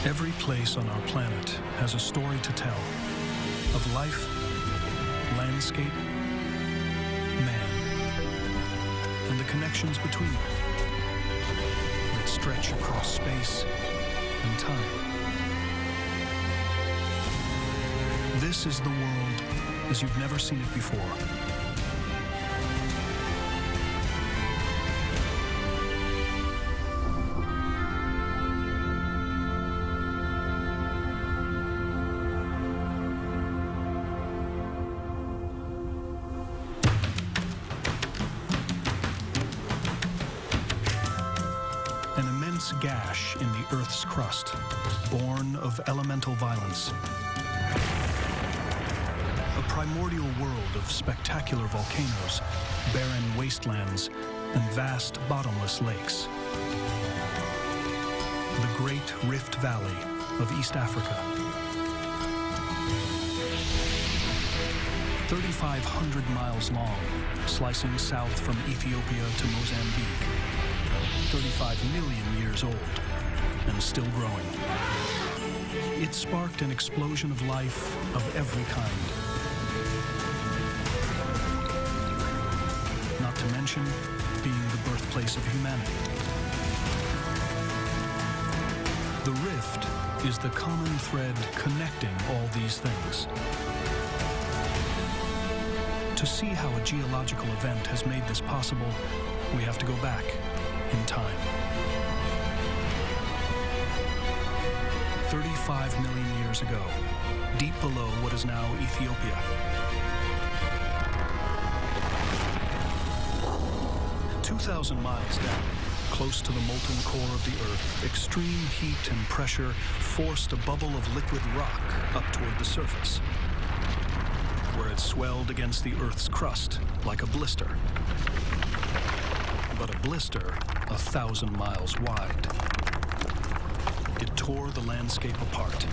Every place on our planet has a story to tell of life, landscape, man, and the connections between them that stretch across space and time. This is the world as you've never seen it before. An immense gash in the Earth's crust, born of elemental violence. A primordial world of spectacular volcanoes, barren wastelands, and vast bottomless lakes. The Great Rift Valley of East Africa. 3,500 miles long, slicing south from Ethiopia to Mozambique. 35 million years old, and still growing. It sparked an explosion of life of every kind. Not to mention being the birthplace of humanity. The rift is the common thread connecting all these things. To see how a geological event has made this possible, we have to go back in time. 35 million years ago, deep below what is now Ethiopia. "2,000 miles down, close to the molten core of the Earth, extreme heat and pressure forced a bubble of liquid rock up toward the surface, where it swelled against the Earth's crust like a blister. But a blister 1,000 miles wide. It tore the landscape apart.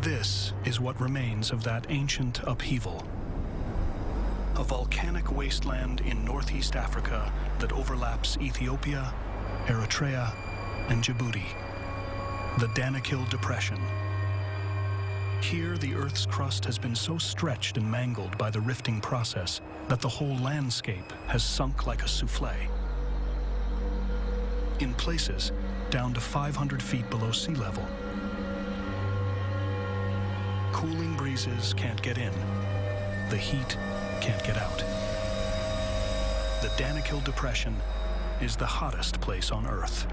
This is what remains of that ancient upheaval. A volcanic wasteland in northeast Africa that overlaps Ethiopia, Eritrea, and Djibouti. The Danakil Depression. Here, the Earth's crust has been so stretched and mangled by the rifting process that the whole landscape has sunk like a souffle. In places, down to 500 feet below sea level. Cooling breezes can't get in. The heat can't get out. The Danakil Depression is the hottest place on Earth.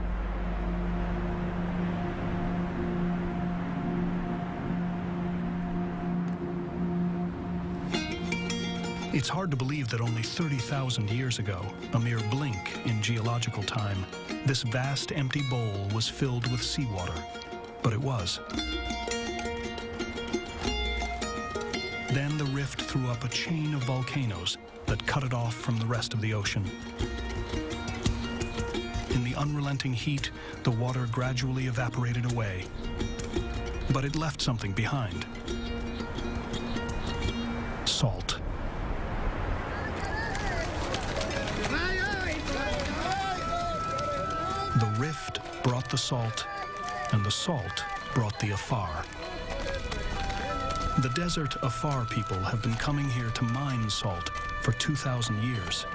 It's hard to believe that only 30,000 years ago, a mere blink in geological time, this vast empty bowl was filled with seawater. But it was. Then the rift threw up a chain of volcanoes that cut it off from the rest of the ocean. In the unrelenting heat, the water gradually evaporated away. But it left something behind. Salt. The rift brought the salt, and the salt brought the Afar. The desert Afar people have been coming here to mine salt for 2,000 years.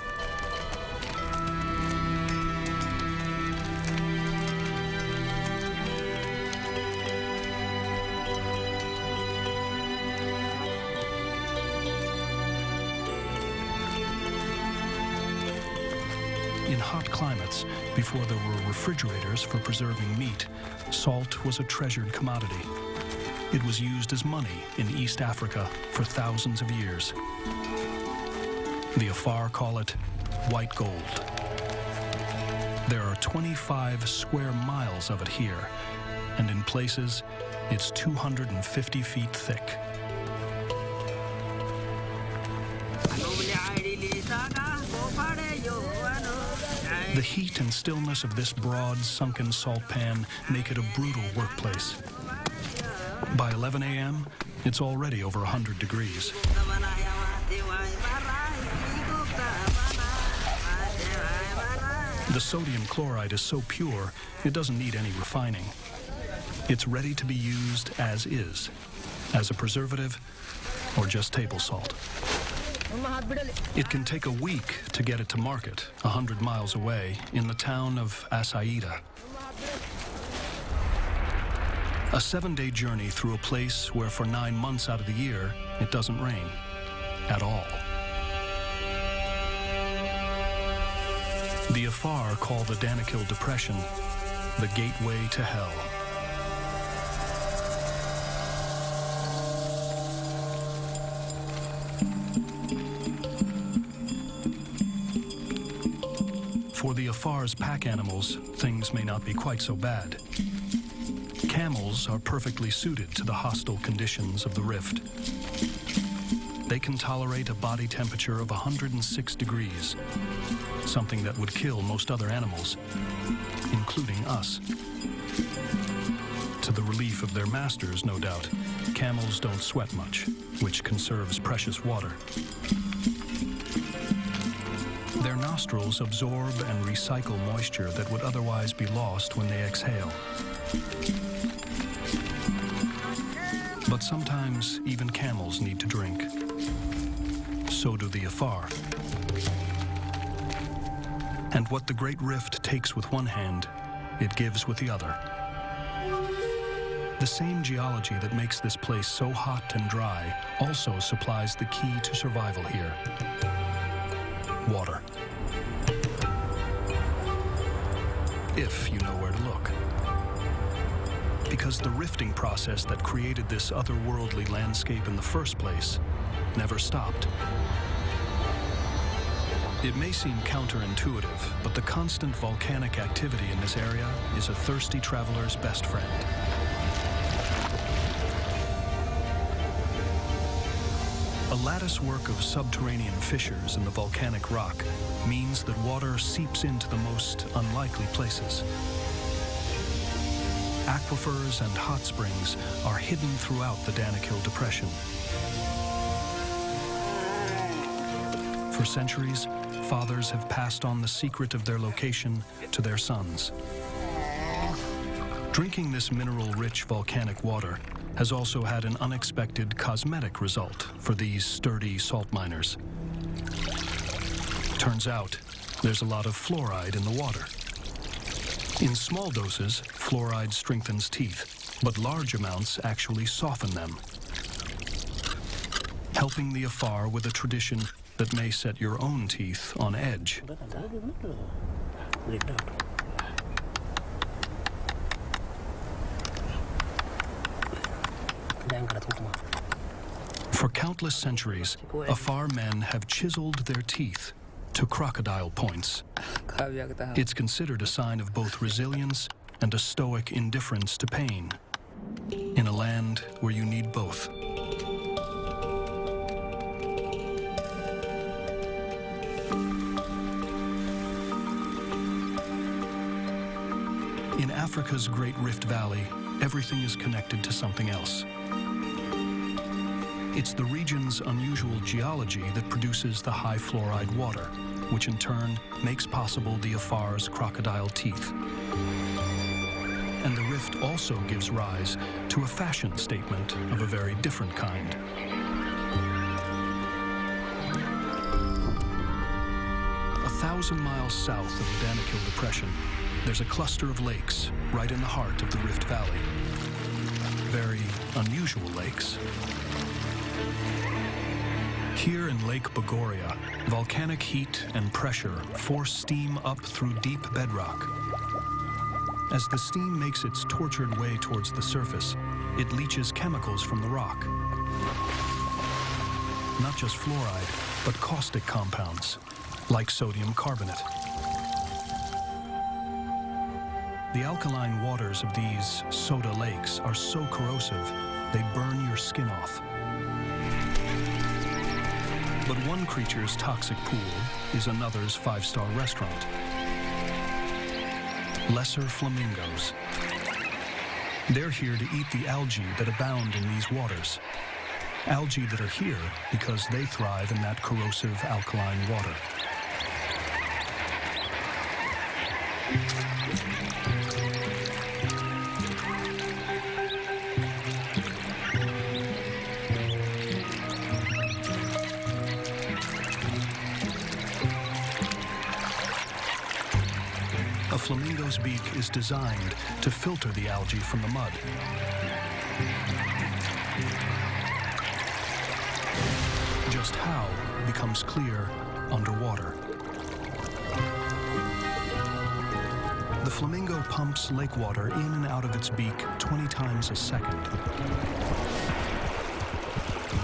In hot climates, before there were refrigerators for preserving meat, salt was a treasured commodity. It was used as money in East Africa for thousands of years. The Afar call it white gold. There are 25 square miles of it here, and in places, it's 250 feet thick. The heat and stillness of this broad, sunken salt pan make it a brutal workplace. By 11 a.m., It's already over 100 degrees. The sodium chloride is so pure, it doesn't need any refining. It's ready to be used as is, as a preservative or just table salt. It can take a week to get it to market, 100 miles away, in the town of Asaida. A 7-day journey through a place where for 9 months out of the year, it doesn't rain at all. The Afar call the Danakil Depression the gateway to hell. For the Afar's pack animals, things may not be quite so bad. Camels are perfectly suited to the hostile conditions of the rift. They can tolerate a body temperature of 106 degrees, something that would kill most other animals, including us. To the relief of their masters, no doubt, camels don't sweat much, which conserves precious water. Their nostrils absorb and recycle moisture that would otherwise be lost when they exhale. But sometimes even camels need to drink. So do the Afar. And what the Great Rift takes with one hand, it gives with the other. The same geology that makes this place so hot and dry also supplies the key to survival here: water. If you know where to look. Because the rifting process that created this otherworldly landscape in the first place never stopped. It may seem counterintuitive, but the constant volcanic activity in this area is a thirsty traveler's best friend. A latticework of subterranean fissures in the volcanic rock means that water seeps into the most unlikely places. Aquifers and hot springs are hidden throughout the Danakil Depression. For centuries, fathers have passed on the secret of their location to their sons. Drinking this mineral-rich volcanic water has also had an unexpected cosmetic result for these sturdy salt miners. Turns out, there's a lot of fluoride in the water. In small doses, fluoride strengthens teeth, but large amounts actually soften them, helping the Afar with a tradition that may set your own teeth on edge. For countless centuries, Afar men have chiseled their teeth to crocodile points. It's considered a sign of both resilience and a stoic indifference to pain, in a land where you need both. In Africa's Great Rift Valley, everything is connected to something else. It's the region's unusual geology that produces the high fluoride water, which in turn makes possible the Afar's crocodile teeth. And the rift also gives rise to a fashion statement of a very different kind. 1,000 miles south of the Danakil Depression, there's a cluster of lakes right in the heart of the Rift Valley. Very unusual lakes. Here in Lake Bogoria, volcanic heat and pressure force steam up through deep bedrock. As the steam makes its tortured way towards the surface, it leaches chemicals from the rock. Not just fluoride, but caustic compounds, like sodium carbonate. The alkaline waters of these soda lakes are so corrosive, they burn your skin off. But one creature's toxic pool is another's five-star restaurant. Lesser flamingos. They're here to eat the algae that abound in these waters. algae that are here because they thrive in that corrosive alkaline water. A flamingo's beak is designed to filter the algae from the mud. Just how becomes clear underwater. The flamingo pumps lake water in and out of its beak 20 times a second.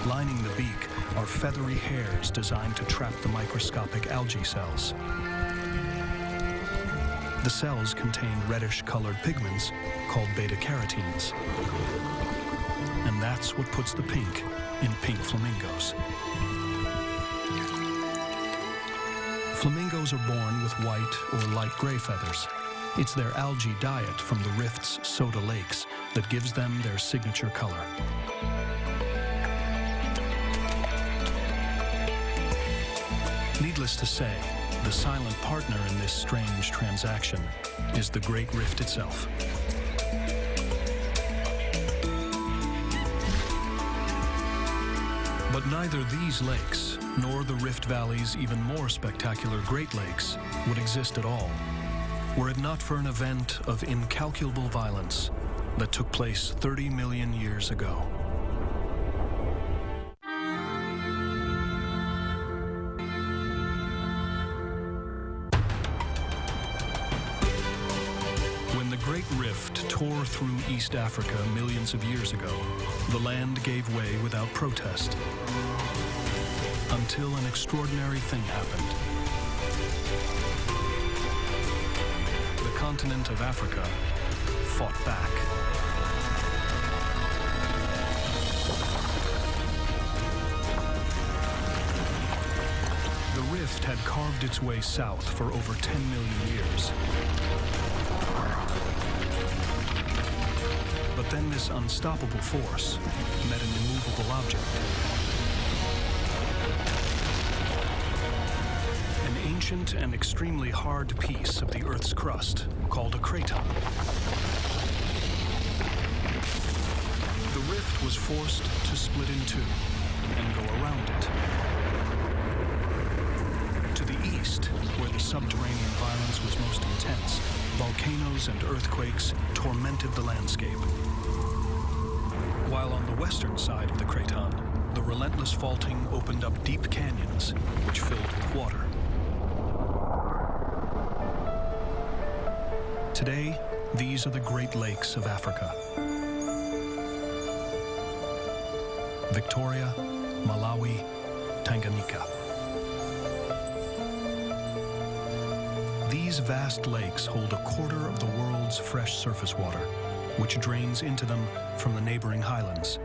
Lining the beak are feathery hairs designed to trap the microscopic algae cells. The cells contain reddish-colored pigments called beta-carotenes. And that's what puts the pink in pink flamingos. Flamingos are born with white or light gray feathers. It's their algae diet from the rift's soda lakes that gives them their signature color. Needless to say, the silent partner in this strange transaction is the Great Rift itself. But neither these lakes, nor the Rift Valley's even more spectacular Great Lakes, would exist at all, were it not for an event of incalculable violence that took place 30 million years ago. When the Great Rift tore through East Africa millions of years ago, the land gave way without protest. Until an extraordinary thing happened. The continent of Africa fought back. The rift had carved its way south for over 10 million years. But then this unstoppable force met an immovable object. An ancient and extremely hard piece of the Earth's crust called a craton. The rift was forced to split in two and go around it. To the east, where the subterranean violence was most intense, volcanoes and earthquakes tormented the landscape. While on the western side of the craton, the relentless faulting opened up deep canyons, which filled with water. Today, these are the Great Lakes of Africa. Victoria, Malawi, Tanganyika. These vast lakes hold a quarter of the world's fresh surface water, which drains into them from the neighboring highlands.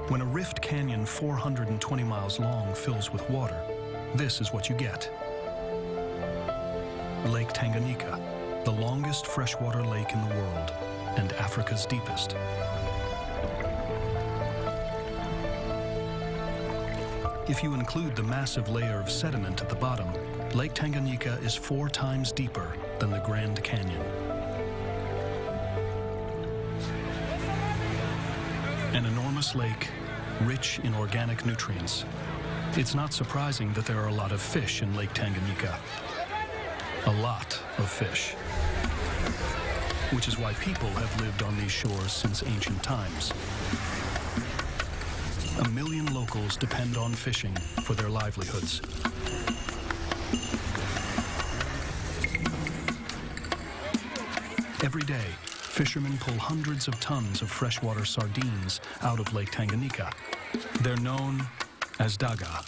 When a rift canyon 420 miles long fills with water, this is what you get. Lake Tanganyika, the longest freshwater lake in the world and Africa's deepest. If you include the massive layer of sediment at the bottom, Lake Tanganyika is 4 times deeper than the Grand Canyon. An enormous lake, rich in organic nutrients. It's not surprising that there are a lot of fish in Lake Tanganyika. A lot of fish. Which is why people have lived on these shores since ancient times. 1 million locals depend on fishing for their livelihoods. Every day, fishermen pull hundreds of tons of freshwater sardines out of Lake Tanganyika. They're known as daga.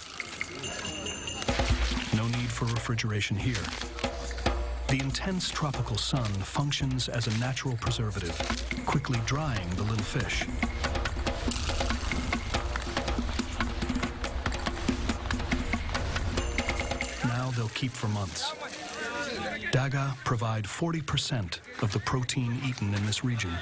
No need for refrigeration here. The intense tropical sun functions as a natural preservative, quickly drying the little fish. Now they'll keep for months. Daga provide 40% of the protein eaten in this region.